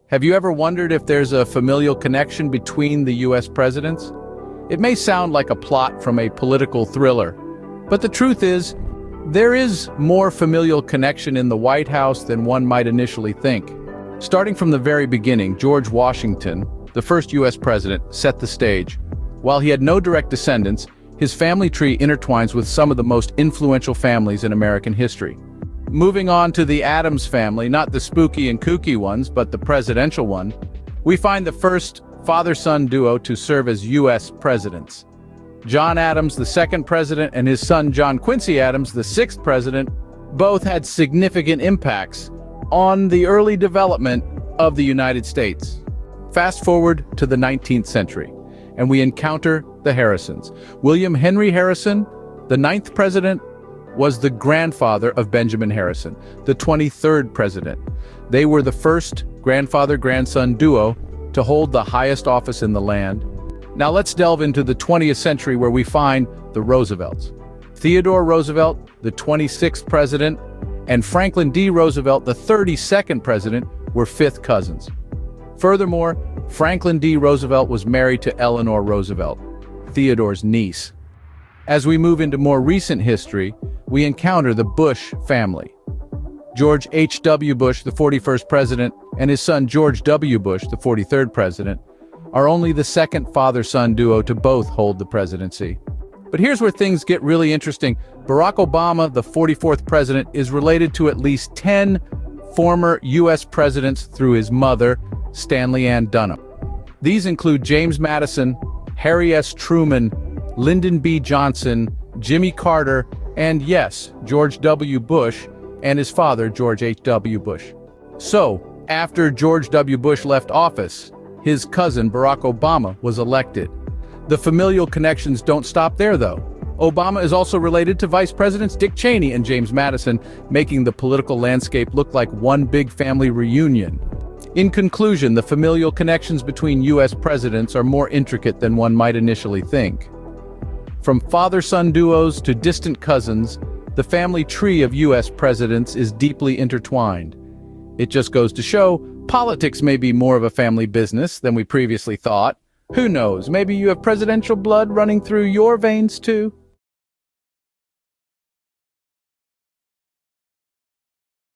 Have you ever wondered if there's a familial connection between the US presidents? It may sound like a plot from a political thriller, but the truth is, there is more familial connection in the White House than one might initially think. Starting from the very beginning, George Washington, the first US president, set the stage. While he had no direct descendants, his family tree intertwines with some of the most influential families in American history. Moving on to the Adams family, not the spooky and kooky ones, but the presidential one, we find the first father-son duo to serve as U.S. presidents. John Adams, the second president, and his son John Quincy Adams, the sixth president, both had significant impacts on the early development of the United States. Fast forward to the 19th century, and we encounter the Harrisons. William Henry Harrison, the ninth president, was the grandfather of Benjamin Harrison, the 23rd president. They were the first grandfather-grandson duo to hold the highest office in the land. Now let's delve into the 20th century, where we find the Roosevelts. Theodore Roosevelt, the 26th president, and Franklin D. Roosevelt, the 32nd president, were fifth cousins. Furthermore, Franklin D. Roosevelt was married to Eleanor Roosevelt, Theodore's niece. As we move into more recent history, we encounter the Bush family. George H.W. Bush, the 41st president, and his son George W. Bush, the 43rd president, are only the second father-son duo to both hold the presidency. But here's where things get really interesting. Barack Obama, the 44th president, is related to at least 10 former U.S. presidents through his mother, Stanley Ann Dunham. These include James Madison, Harry S. Truman, Lyndon B. Johnson, Jimmy Carter, and yes, George W. Bush and his father, George H.W. Bush. So, after George W. Bush left office, his cousin Barack Obama was elected. The familial connections don't stop there, though. Obama is also related to Vice Presidents Dick Cheney and James Madison, making the political landscape look like one big family reunion. In conclusion, the familial connections between U.S. presidents are more intricate than one might initially think. From father-son duos to distant cousins, the family tree of U.S. presidents is deeply intertwined. It just goes to show, politics may be more of a family business than we previously thought. Who knows, maybe you have presidential blood running through your veins too?